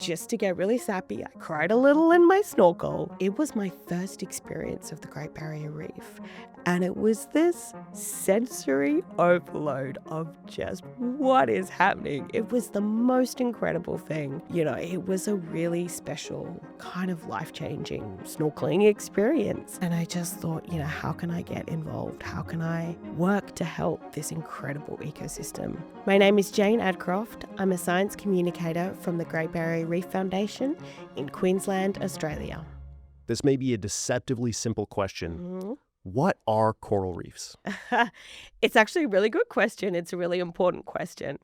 just to get really sappy, I cried a little in my snorkel. It was my first experience of the Great Barrier Reef, and it was this sensory overload of just what is happening. It was the most incredible thing. It was a really special, kind of life-changing snorkeling experience. And I just thought, how can I get involved? How can I work to help this incredible ecosystem? My name is Jane Adcroft. I'm a science communicator from the Great Barrier Reef Foundation in Queensland, Australia. This may be a deceptively simple question. What are coral reefs? It's actually a really good question. It's a really important question.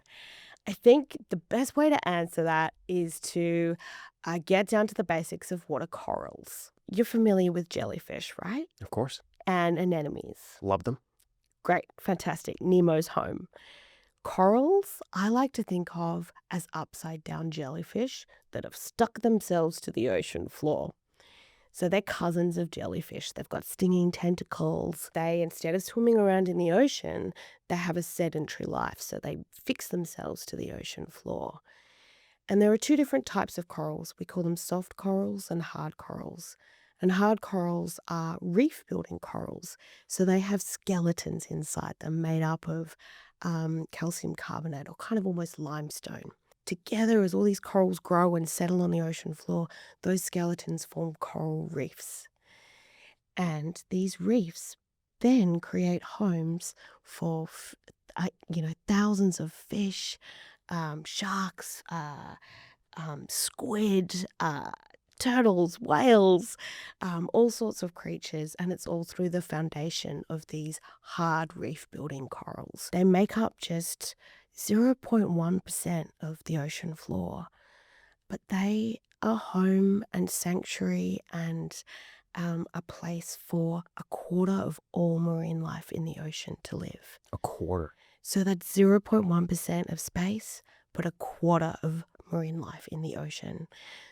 I think the best way to answer that is to get down to the basics of what are corals. You're familiar with jellyfish, right? Of course. And anemones. Love them. Great, fantastic. Nemo's home. Corals, I like to think of as upside-down jellyfish that have stuck themselves to the ocean floor. So they're cousins of jellyfish. They've got stinging tentacles. They, instead of swimming around in the ocean, they have a sedentary life. So they fix themselves to the ocean floor. And there are two different types of corals. We call them soft corals and hard corals. And hard corals are reef-building corals. So they have skeletons inside them made up of calcium carbonate or kind of almost limestone. Together, as all these corals grow and settle on the ocean floor, those skeletons form coral reefs. And these reefs then create homes for, thousands of fish, sharks, squid, turtles, whales, all sorts of creatures. And it's all through the foundation of these hard reef-building corals. They make up just 0.1% of the ocean floor, but they are home and sanctuary and a place for a quarter of all marine life in the ocean to live. A quarter. So that's 0.1% of space, but a quarter of marine life in the ocean.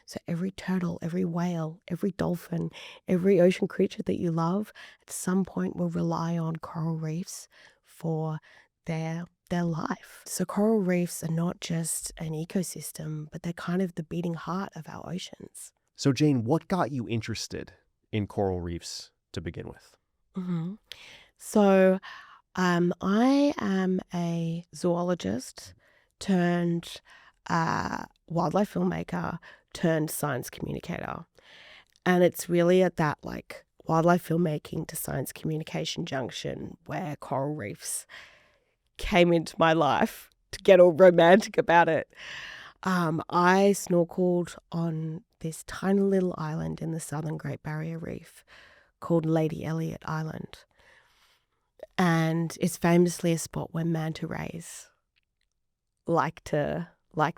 So every turtle, every whale, every dolphin, every ocean creature that you love at some point will rely on coral reefs for their life. So coral reefs are not just an ecosystem, but they're kind of the beating heart of our oceans. So Jane, what got you interested in coral reefs to begin with? So I am a zoologist turned wildlife filmmaker turned science communicator. And it's really at that wildlife filmmaking to science communication junction where coral reefs came into my life, to get all romantic about it. I snorkeled on this tiny little island in the southern Great Barrier Reef called Lady Elliot Island. And it's famously a spot where manta rays like to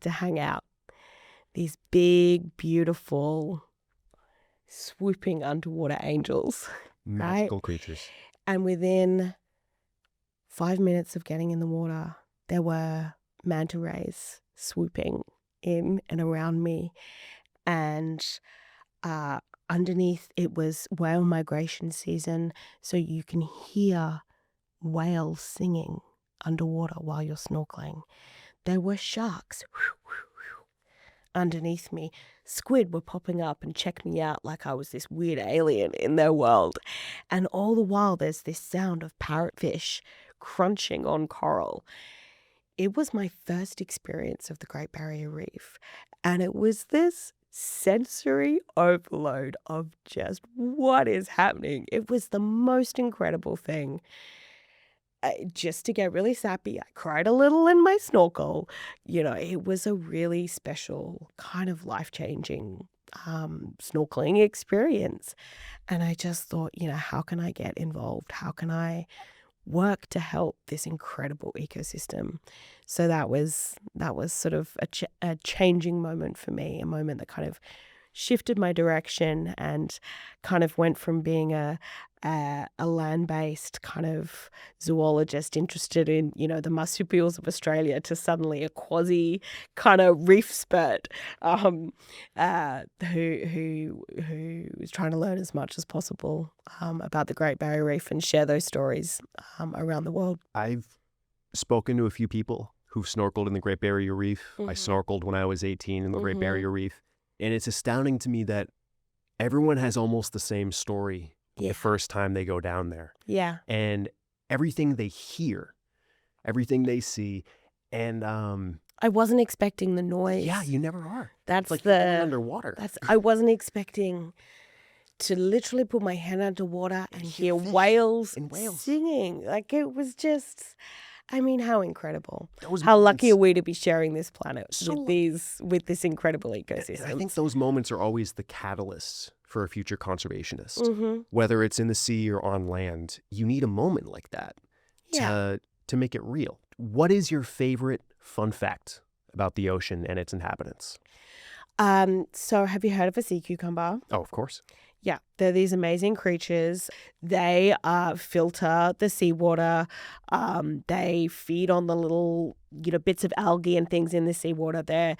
hang out. These big, beautiful, swooping underwater angels. Magical creatures. And within 5 minutes of getting in the water, there were manta rays swooping in and around me. And underneath it was whale migration season, so you can hear whales singing underwater while you're snorkeling. There were sharks underneath me. Squid were popping up and checking me out like I was this weird alien in their world. And all the while there's this sound of parrotfish crunching on coral. It was my first experience of the Great Barrier Reef, and it was this sensory overload of just what is happening. It was the most incredible thing. Just to get really sappy, I cried a little in my snorkel. It was a really special, kind of life-changing snorkeling experience. And I just thought, how can I get involved? How can I work to help this incredible ecosystem? So that was sort of a changing moment for me, a moment that kind of shifted my direction and kind of went from being a land-based kind of zoologist interested in, the marsupials of Australia to suddenly a quasi kind of reef spurt who was trying to learn as much as possible about the Great Barrier Reef and share those stories around the world. I've spoken to a few people who've snorkeled in the Great Barrier Reef. I snorkeled when I was 18 in the Great Barrier Reef. And it's astounding to me that everyone has almost the same story the first time they go down there. Yeah. And everything they hear, everything they see, and I wasn't expecting the noise. yeah, you never are. That's It's like you're going underwater. I wasn't expecting to literally put my hand underwater and hear whales singing. Like, it was just, I mean, how incredible. How lucky are we to be sharing this planet with this incredible ecosystem. I think those moments are always the catalysts for a future conservationist. Whether it's in the sea or on land, you need a moment like that to make it real. What is your favorite fun fact about the ocean and its inhabitants? So have you heard of a sea cucumber? Oh, of course. Yeah, they're these amazing creatures. They filter the seawater. They feed on the little, bits of algae and things in the seawater. They're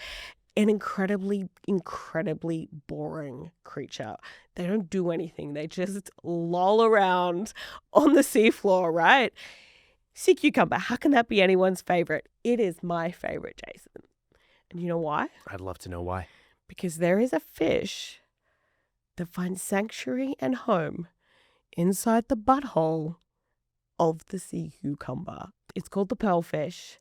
an incredibly, incredibly boring creature. They don't do anything. They just loll around on the seafloor, right? Sea cucumber, how can that be anyone's favorite? It is my favorite, Jason. And you know why? I'd love to know why. Because there is a fish that finds sanctuary and home inside the butthole of the sea cucumber. It's called the pearlfish,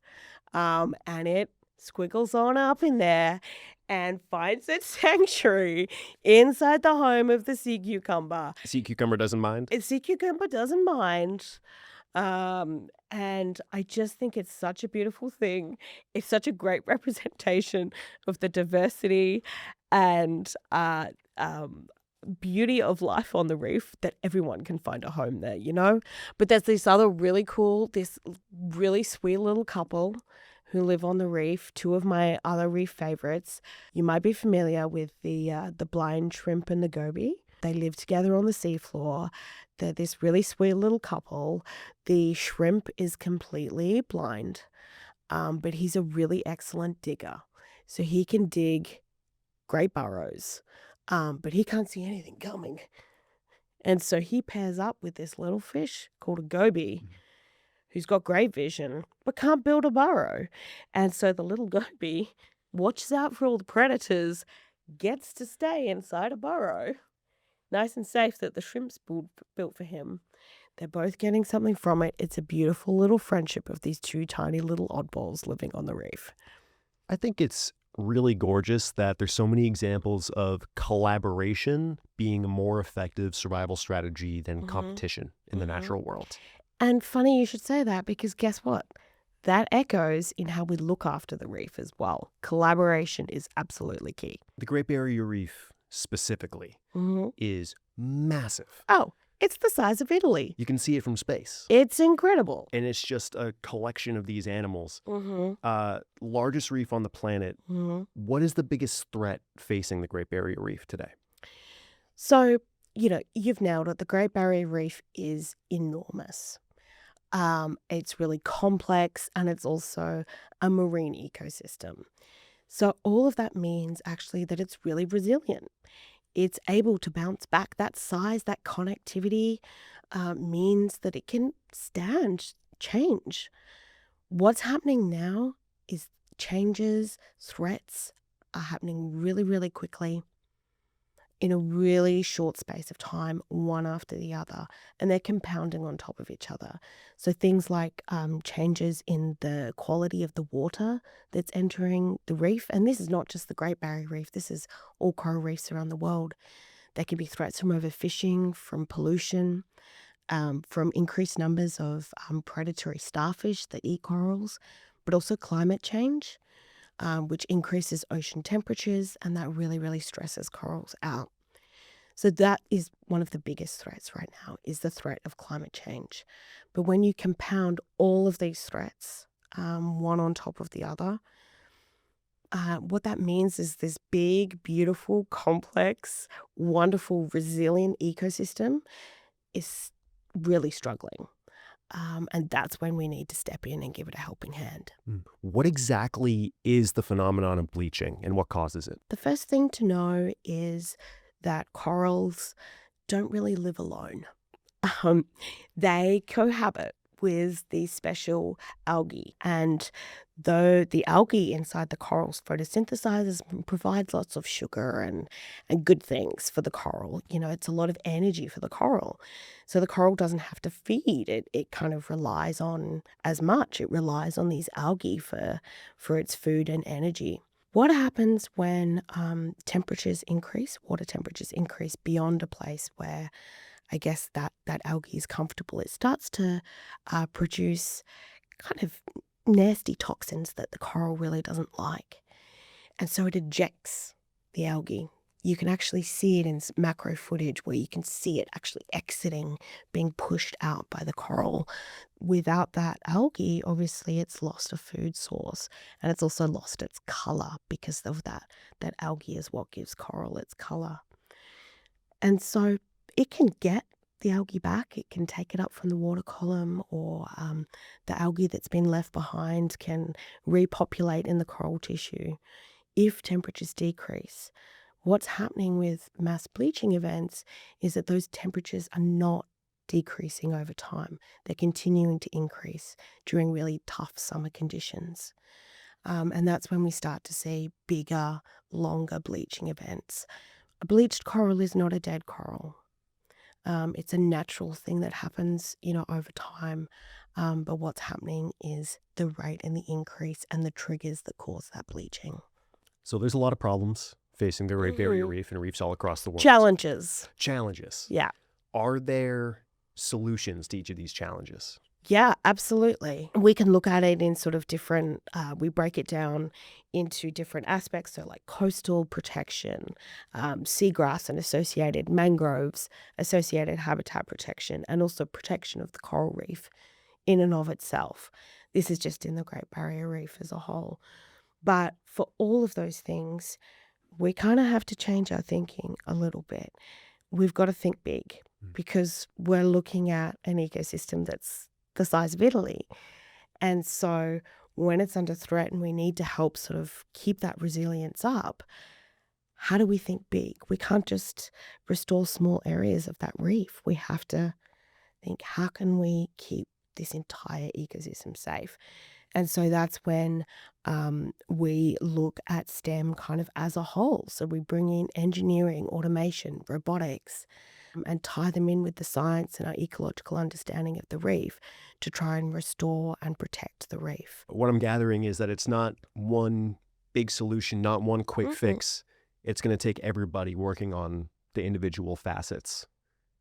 and it squiggles on up in there and finds its sanctuary inside the home of the sea cucumber. Sea cucumber doesn't mind? Sea cucumber doesn't mind. And I just think it's such a beautiful thing. It's such a great representation of the diversity and beauty of life on the reef, that everyone can find a home there, But there's this really sweet little couple who live on the reef, two of my other reef favorites. You might be familiar with the blind shrimp and the goby. They live together on the seafloor. They're this really sweet little couple. The shrimp is completely blind, but he's a really excellent digger. So he can dig great burrows, but he can't see anything coming. And so he pairs up with this little fish called a goby, who's got great vision, but can't build a burrow. And so the little goby watches out for all the predators, gets to stay inside a burrow, nice and safe, that the shrimp's built for him. They're both getting something from it. It's a beautiful little friendship of these two tiny little oddballs living on the reef. I think it's really gorgeous that there's so many examples of collaboration being a more effective survival strategy than competition in the natural world. And funny you should say that, because guess what? That echoes in how we look after the reef as well. Collaboration is absolutely key. The Great Barrier Reef specifically is massive. Oh, it's the size of Italy. You can see it from space. It's incredible. And it's just a collection of these animals. Largest reef on the planet. What is the biggest threat facing the Great Barrier Reef today? So, you've nailed it. The Great Barrier Reef is enormous. It's really complex, and it's also a marine ecosystem. So all of that means actually that it's really resilient. It's able to bounce back. That size, that connectivity means that it can stand change. What's happening now is changes, threats are happening really, really quickly in a really short space of time, one after the other, and they're compounding on top of each other. So things like changes in the quality of the water that's entering the reef, and this is not just the Great Barrier Reef, this is all coral reefs around the world. There can be threats from overfishing, from pollution, from increased numbers of predatory starfish that eat corals, but also climate change, which increases ocean temperatures, and that really, really stresses corals out. So that is one of the biggest threats right now, is the threat of climate change. But when you compound all of these threats, one on top of the other, what that means is this big, beautiful, complex, wonderful, resilient ecosystem is really struggling. And that's when we need to step in and give it a helping hand. What exactly is the phenomenon of bleaching, and what causes it? The first thing to know is that corals don't really live alone. They cohabit with these special algae. And though the algae inside the corals photosynthesizes and provides lots of sugar and good things for the coral, it's a lot of energy for the coral. So the coral doesn't have to feed. It kind of relies on as much. It relies on these algae for its food and energy. What happens when temperatures increase, water temperatures increase beyond a place where I guess that algae is comfortable? It starts to produce kind of nasty toxins that the coral really doesn't like. And so it ejects the algae. You can actually see it in macro footage where you can see it actually exiting, being pushed out by the coral. Without that algae, obviously it's lost a food source, and it's also lost its color because of that. That algae is what gives coral its color. And so it can get the algae back. It can take it up from the water column, or the algae that's been left behind can repopulate in the coral tissue if temperatures decrease. What's happening with mass bleaching events is that those temperatures are not decreasing over time. They're continuing to increase during really tough summer conditions. And that's when we start to see bigger, longer bleaching events. A bleached coral is not a dead coral. It's a natural thing that happens, over time. But what's happening is the rate and the increase and the triggers that cause that bleaching. So there's a lot of problems facing the Great Barrier Reef and reefs all across the world. Challenges. Yeah. Are there solutions to each of these challenges? Yeah, absolutely. We can look at it in sort of different, we break it down into different aspects. So like coastal protection, seagrass and associated mangroves, associated habitat protection, and also protection of the coral reef in and of itself. This is just in the Great Barrier Reef as a whole. But for all of those things, we kind of have to change our thinking a little bit. We've got to think big because we're looking at an ecosystem that's the size of Italy. And so when it's under threat and we need to help sort of keep that resilience up, how do we think big? We can't just restore small areas of that reef. We have to think, how can we keep this entire ecosystem safe? And so that's when we look at STEM kind of as a whole. So we bring in engineering, automation, robotics, and tie them in with the science and our ecological understanding of the reef to try and restore and protect the reef. What I'm gathering is that it's not one big solution, not one quick fix. It's going to take everybody working on the individual facets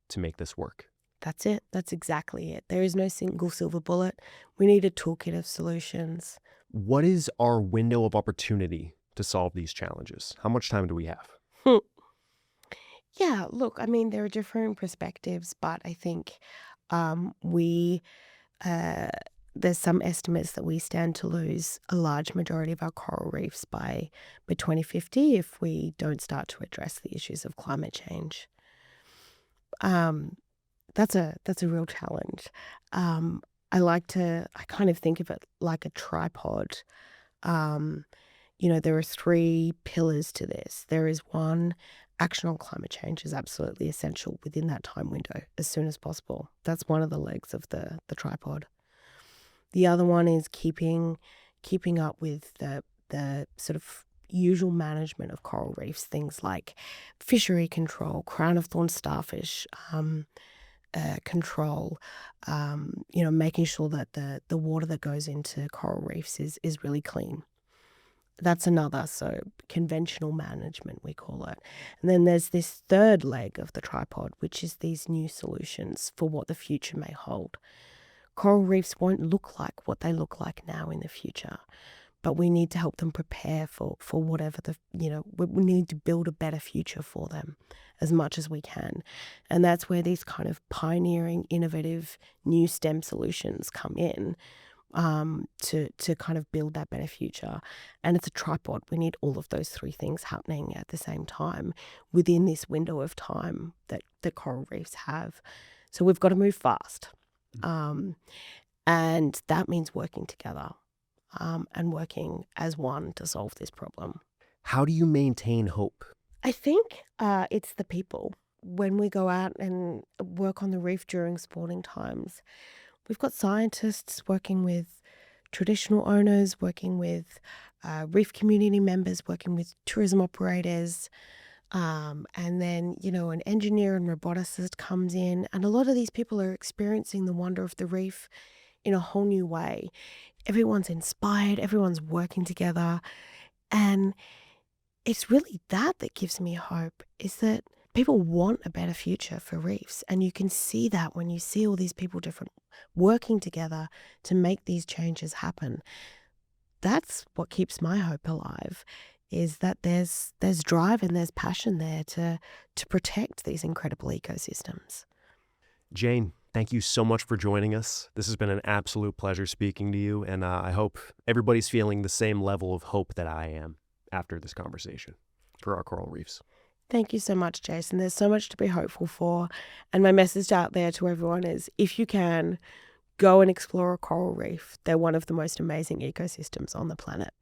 to make this work. That's it. That's exactly it. There is no single silver bullet. We need a toolkit of solutions. What is our window of opportunity to solve these challenges? How much time do we have? Yeah, look, I mean, there are different perspectives, but I think there's some estimates that we stand to lose a large majority of our coral reefs by 2050 if we don't start to address the issues of climate change. That's a real challenge. I kind of think of it like a tripod. There are three pillars to this. There is one, action on climate change is absolutely essential within that time window as soon as possible. That's one of the legs of the tripod. The other one is keeping up with the sort of usual management of coral reefs, things like fishery control, crown of thorns starfish, control, making sure that the water that goes into coral reefs is really clean. That's another, so conventional management, we call it. And then there's this third leg of the tripod, which is these new solutions for what the future may hold. Coral reefs won't look like what they look like now in the future, but we need to help them prepare for whatever we need to build a better future for them as much as we can. And that's where these kind of pioneering, innovative, new STEM solutions come in to kind of build that better future. And it's a tripod. We need all of those three things happening at the same time within this window of time that the coral reefs have. So we've got to move fast. And that means working together and working as one to solve this problem. How do you maintain hope? I think it's the people. When we go out and work on the reef during sporting times, We've got scientists working with traditional owners, working with reef community members, working with tourism operators. And then, an engineer and roboticist comes in. And a lot of these people are experiencing the wonder of the reef in a whole new way. Everyone's inspired. Everyone's working together. And it's really that gives me hope, is that people want a better future for reefs. And you can see that when you see all these people working together to make these changes happen. That's what keeps my hope alive, is that there's drive and there's passion there to protect these incredible ecosystems. Jane, thank you so much for joining us. This has been an absolute pleasure speaking to you, and I hope everybody's feeling the same level of hope that I am after this conversation for our coral reefs. Thank you so much, Jason. There's so much to be hopeful for. And my message out there to everyone is, if you can, go and explore a coral reef. They're one of the most amazing ecosystems on the planet.